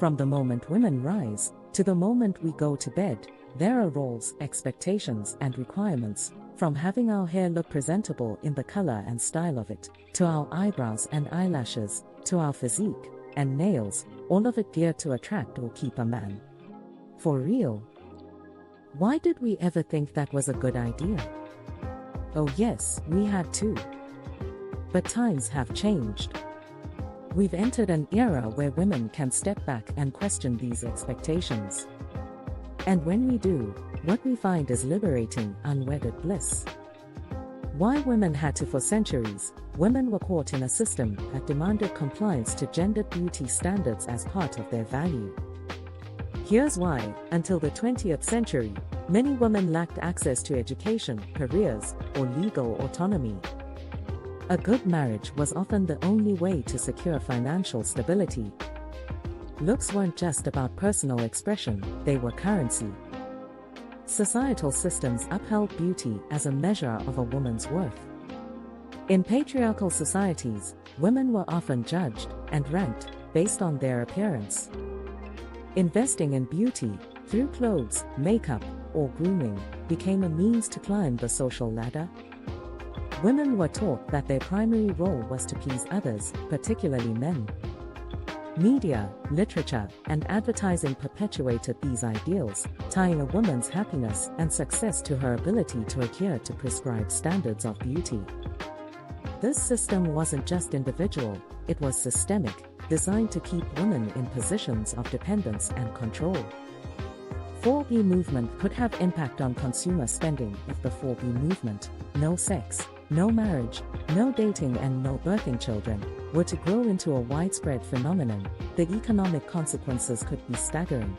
From the moment women rise, to the moment we go to bed, there are roles, expectations, and requirements, from having our hair look presentable in the color and style of it, to our eyebrows and eyelashes, to our physique and nails, all of it geared to attract or keep a man. For real. Why did we ever think that was a good idea? Oh yes, we had too. But times have changed. We've entered an era where women can step back and question these expectations. And when we do, what we find is liberating, unwedded bliss. Why women had to for centuries, women were caught in a system that demanded compliance to gendered beauty standards as part of their value. Here's why, until the 20th century, many women lacked access to education, careers, or legal autonomy. A good marriage was often the only way to secure financial stability. Looks weren't just about personal expression, they were currency. Societal systems upheld beauty as a measure of a woman's worth. In patriarchal societies, women were often judged and ranked based on their appearance. Investing in beauty, through clothes, makeup, or grooming, became a means to climb the social ladder. Women were taught that their primary role was to please others, particularly men. Media, literature, and advertising perpetuated these ideals, tying a woman's happiness and success to her ability to adhere to prescribed standards of beauty. This system wasn't just individual, it was systemic, designed to keep women in positions of dependence and control. 4B movement could have impact on consumer spending if the 4B movement, no sex, no marriage, no dating and no birthing children, were to grow into a widespread phenomenon. The economic consequences could be staggering.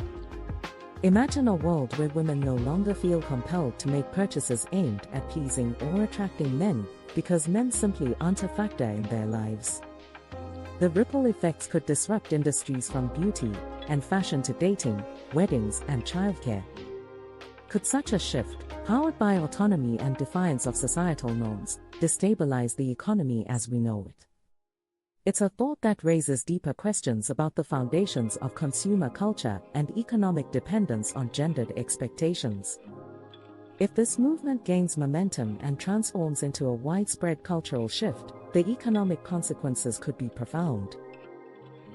Imagine a world where women no longer feel compelled to make purchases aimed at pleasing or attracting men, because men simply aren't a factor in their lives. The ripple effects could disrupt industries from beauty and fashion to dating, weddings, and childcare. Could such a shift, powered by autonomy and defiance of societal norms, destabilize the economy as we know it? It's a thought that raises deeper questions about the foundations of consumer culture and economic dependence on gendered expectations. If this movement gains momentum and transforms into a widespread cultural shift, the economic consequences could be profound.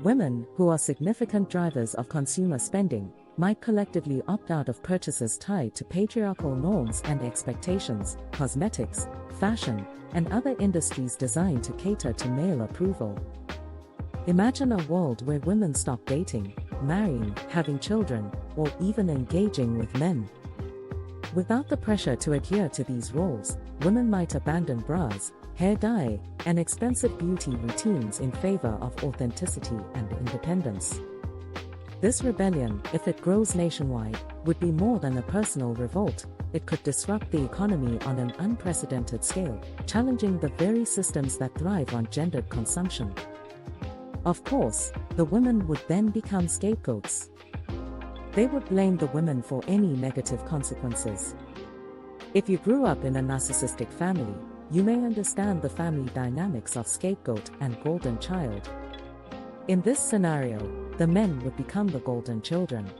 Women, who are significant drivers of consumer spending, might collectively opt out of purchases tied to patriarchal norms and expectations, cosmetics, fashion, and other industries designed to cater to male approval. Imagine a world where women stop dating, marrying, having children, or even engaging with men. Without the pressure to adhere to these roles, women might abandon bras, hair dye, and expensive beauty routines in favor of authenticity and independence. This rebellion, if it grows nationwide, would be more than a personal revolt. It could disrupt the economy on an unprecedented scale, challenging the very systems that thrive on gendered consumption. Of course, the women would then become scapegoats. They would blame the women for any negative consequences. If you grew up in a narcissistic family, you may understand the family dynamics of scapegoat and golden child. In this scenario, the men would become the golden children.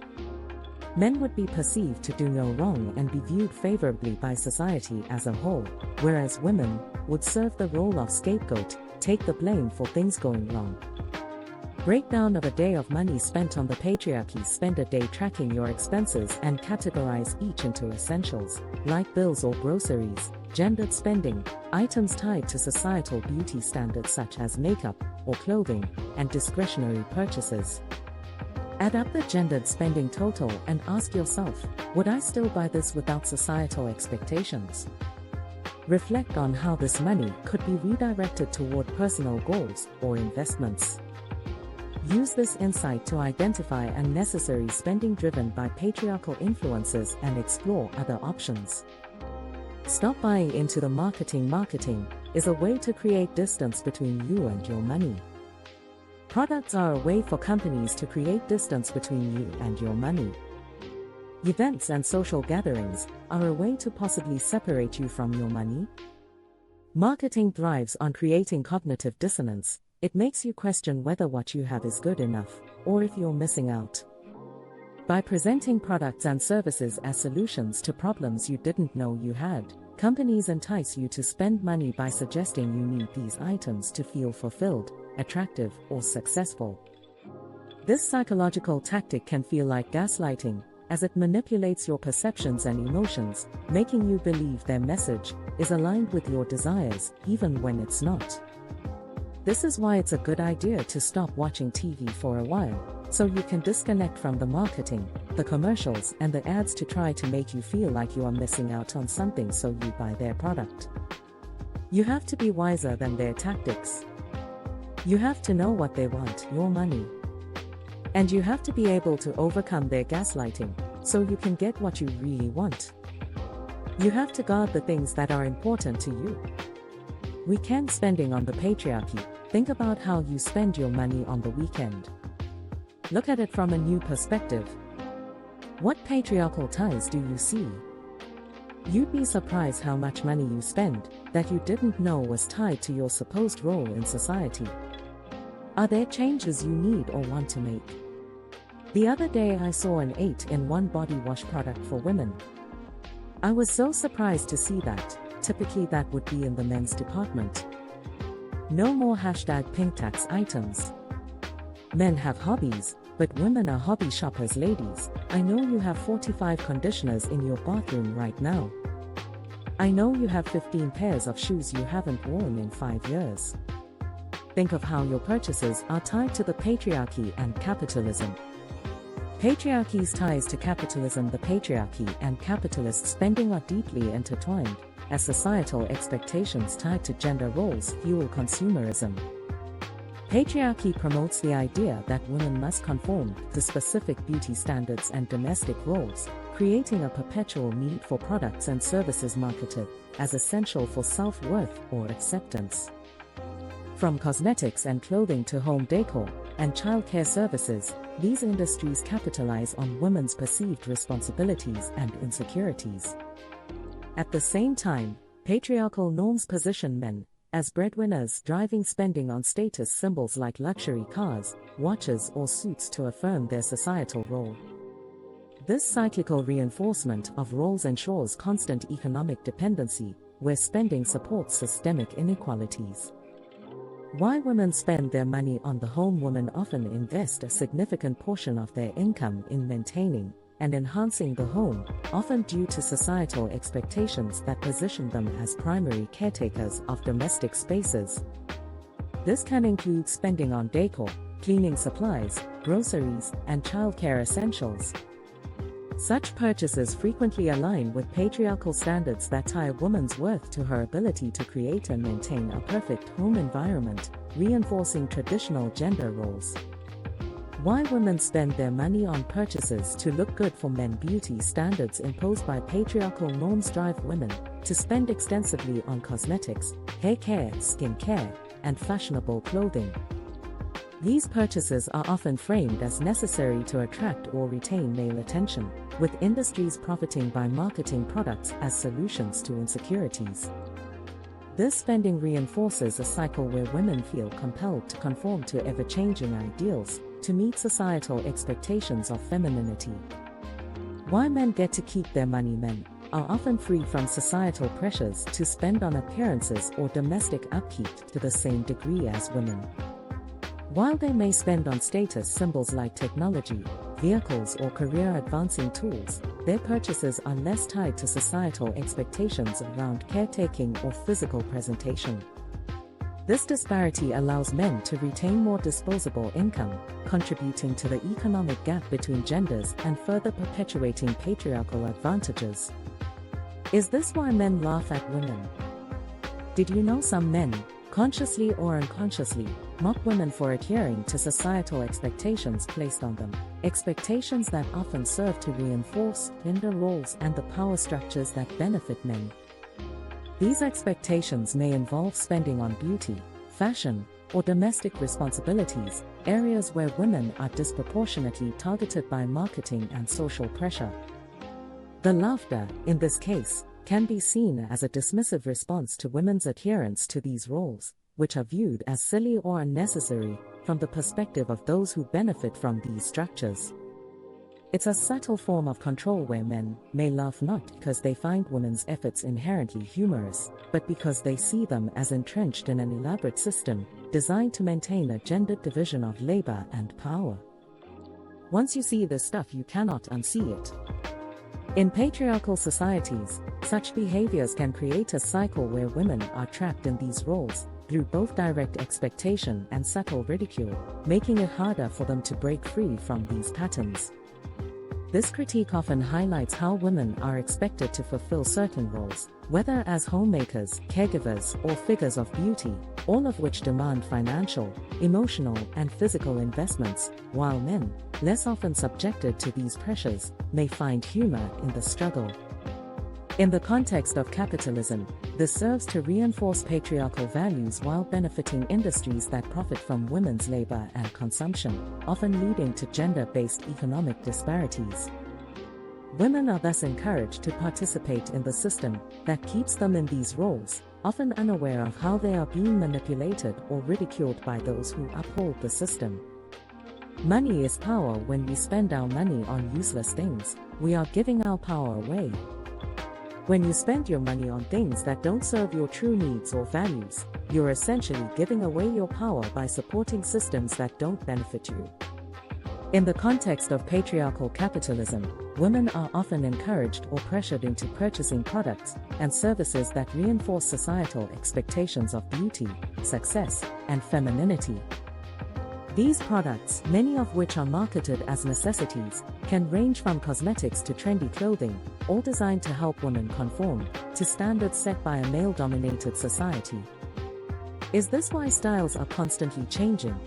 Men would be perceived to do no wrong and be viewed favorably by society as a whole, whereas women would serve the role of scapegoat, take the blame for things going wrong. Breakdown of a day of money spent on the patriarchy. Spend a day tracking your expenses and categorize each into essentials, like bills or groceries, gendered spending, items tied to societal beauty standards such as makeup or clothing, and discretionary purchases. Add up the gendered spending total and ask yourself, would I still buy this without societal expectations? Reflect on how this money could be redirected toward personal goals or investments. Use this insight to identify unnecessary spending driven by patriarchal influences and explore other options. Stop buying into the marketing. Marketing is a way to create distance between you and your money. Products are a way for companies to create distance between you and your money. Events and social gatherings are a way to possibly separate you from your money. Marketing thrives on creating cognitive dissonance. It makes you question whether what you have is good enough, or if you're missing out. By presenting products and services as solutions to problems you didn't know you had, companies entice you to spend money by suggesting you need these items to feel fulfilled, attractive, or successful. This psychological tactic can feel like gaslighting, as it manipulates your perceptions and emotions, making you believe their message is aligned with your desires, even when it's not. This is why it's a good idea to stop watching TV for a while, so you can disconnect from the marketing, the commercials, and the ads to try to make you feel like you are missing out on something, so you buy their product. You have to be wiser than their tactics. You have to know what they want, your money. And you have to be able to overcome their gaslighting, so you can get what you really want. You have to guard the things that are important to you. Weekend spending on the patriarchy. Think about how you spend your money on the weekend. Look at it from a new perspective. What patriarchal ties do you see? You'd be surprised how much money you spend that you didn't know was tied to your supposed role in society. Are there changes you need or want to make? The other day I saw an 8-in-1 body wash product for women. I was so surprised to see that. Typically that would be in the men's department. No more #pink tax items. Men have hobbies, but women are hobby shoppers. Ladies, I know you have 45 conditioners in your bathroom right now. I know you have 15 pairs of shoes you haven't worn in 5 years. Think of how your purchases are tied to the patriarchy and capitalism. Patriarchy's ties to capitalism. The patriarchy and capitalist spending are deeply intertwined, as societal expectations tied to gender roles fuel consumerism. Patriarchy promotes the idea that women must conform to specific beauty standards and domestic roles, creating a perpetual need for products and services marketed as essential for self-worth or acceptance. From cosmetics and clothing to home decor and childcare services, these industries capitalize on women's perceived responsibilities and insecurities. At the same time, patriarchal norms position men as breadwinners, driving spending on status symbols like luxury cars, watches, or suits to affirm their societal role. This cyclical reinforcement of roles ensures constant economic dependency, where spending supports systemic inequalities. Why women spend their money on the home. Women often invest a significant portion of their income in maintaining and enhancing the home, often due to societal expectations that position them as primary caretakers of domestic spaces. This can include spending on decor, cleaning supplies, groceries, and childcare essentials. Such purchases frequently align with patriarchal standards that tie a woman's worth to her ability to create and maintain a perfect home environment, reinforcing traditional gender roles. Why women spend their money on purchases to look good for men. Beauty standards imposed by patriarchal norms drive women to spend extensively on cosmetics, hair care, skin care, and fashionable clothing. These purchases are often framed as necessary to attract or retain male attention, with industries profiting by marketing products as solutions to insecurities. This spending reinforces a cycle where women feel compelled to conform to ever-changing ideals to meet societal expectations of femininity. Why men get to keep their money. Men are often free from societal pressures to spend on appearances or domestic upkeep to the same degree as women. While they may spend on status symbols like technology, vehicles, or career-advancing tools, their purchases are less tied to societal expectations around caretaking or physical presentation. This disparity allows men to retain more disposable income, contributing to the economic gap between genders and further perpetuating patriarchal advantages. Is this why men laugh at women? Did you know some men, consciously or unconsciously, mock women for adhering to societal expectations placed on them, expectations that often serve to reinforce gender roles and the power structures that benefit men? These expectations may involve spending on beauty, fashion, or domestic responsibilities, areas where women are disproportionately targeted by marketing and social pressure. The laughter, in this case, can be seen as a dismissive response to women's adherence to these roles, which are viewed as silly or unnecessary from the perspective of those who benefit from these structures. It's a subtle form of control where men may laugh not because they find women's efforts inherently humorous, but because they see them as entrenched in an elaborate system designed to maintain a gendered division of labor and power. Once you see this stuff, you cannot unsee it. In patriarchal societies, such behaviors can create a cycle where women are trapped in these roles through both direct expectation and subtle ridicule, making it harder for them to break free from these patterns. This critique often highlights how women are expected to fulfill certain roles, whether as homemakers, caregivers, or figures of beauty, all of which demand financial, emotional, and physical investments, while men, less often subjected to these pressures, may find humor in the struggle. In the context of capitalism, this serves to reinforce patriarchal values while benefiting industries that profit from women's labor and consumption, often leading to gender-based economic disparities. Women are thus encouraged to participate in the system that keeps them in these roles, often unaware of how they are being manipulated or ridiculed by those who uphold the system. Money is power. When we spend our money on useless things, we are giving our power away. When you spend your money on things that don't serve your true needs or values, you're essentially giving away your power by supporting systems that don't benefit you. In the context of patriarchal capitalism, women are often encouraged or pressured into purchasing products and services that reinforce societal expectations of beauty, success, and femininity. These products, many of which are marketed as necessities, can range from cosmetics to trendy clothing, all designed to help women conform to standards set by a male-dominated society. Is this why styles are constantly changing?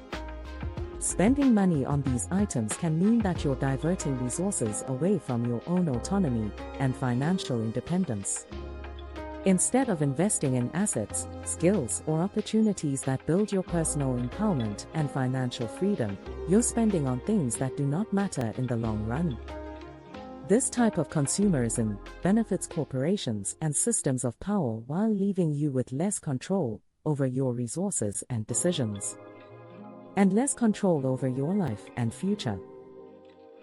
Spending money on these items can mean that you're diverting resources away from your own autonomy and financial independence. Instead of investing in assets, skills, or opportunities that build your personal empowerment and financial freedom, you're spending on things that do not matter in the long run. This type of consumerism benefits corporations and systems of power while leaving you with less control over your resources and decisions, and less control over your life and future.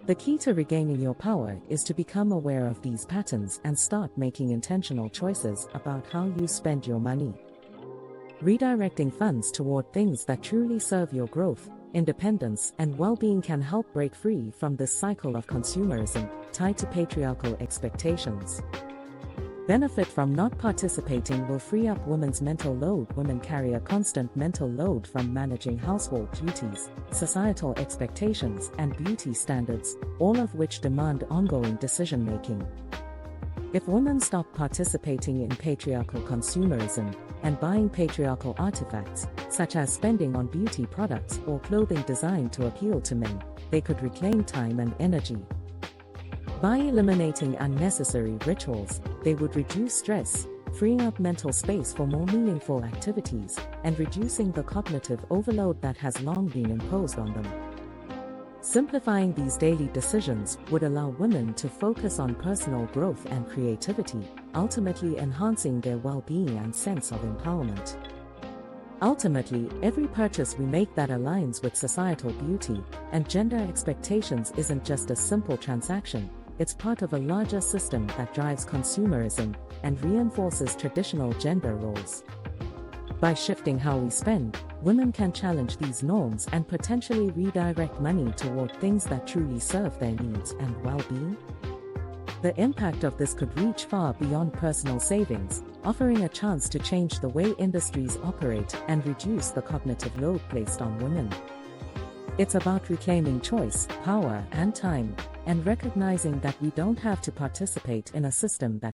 The key to regaining your power is to become aware of these patterns and start making intentional choices about how you spend your money. Redirecting funds toward things that truly serve your growth, independence, and well-being can help break free from this cycle of consumerism tied to patriarchal expectations. Benefit from not participating will free up women's mental load. Women carry a constant mental load from managing household duties, societal expectations, and beauty standards, all of which demand ongoing decision-making. If women stop participating in patriarchal consumerism and buying patriarchal artifacts, such as spending on beauty products or clothing designed to appeal to men, they could reclaim time and energy. By eliminating unnecessary rituals, they would reduce stress, freeing up mental space for more meaningful activities, and reducing the cognitive overload that has long been imposed on them. Simplifying these daily decisions would allow women to focus on personal growth and creativity, ultimately enhancing their well-being and sense of empowerment. Ultimately, every purchase we make that aligns with societal beauty and gender expectations isn't just a simple transaction. It's part of a larger system that drives consumerism and reinforces traditional gender roles. By shifting how we spend, women can challenge these norms and potentially redirect money toward things that truly serve their needs and well-being. The impact of this could reach far beyond personal savings, offering a chance to change the way industries operate and reduce the cognitive load placed on women. It's about reclaiming choice, power, and time, and recognizing that we don't have to participate in a system that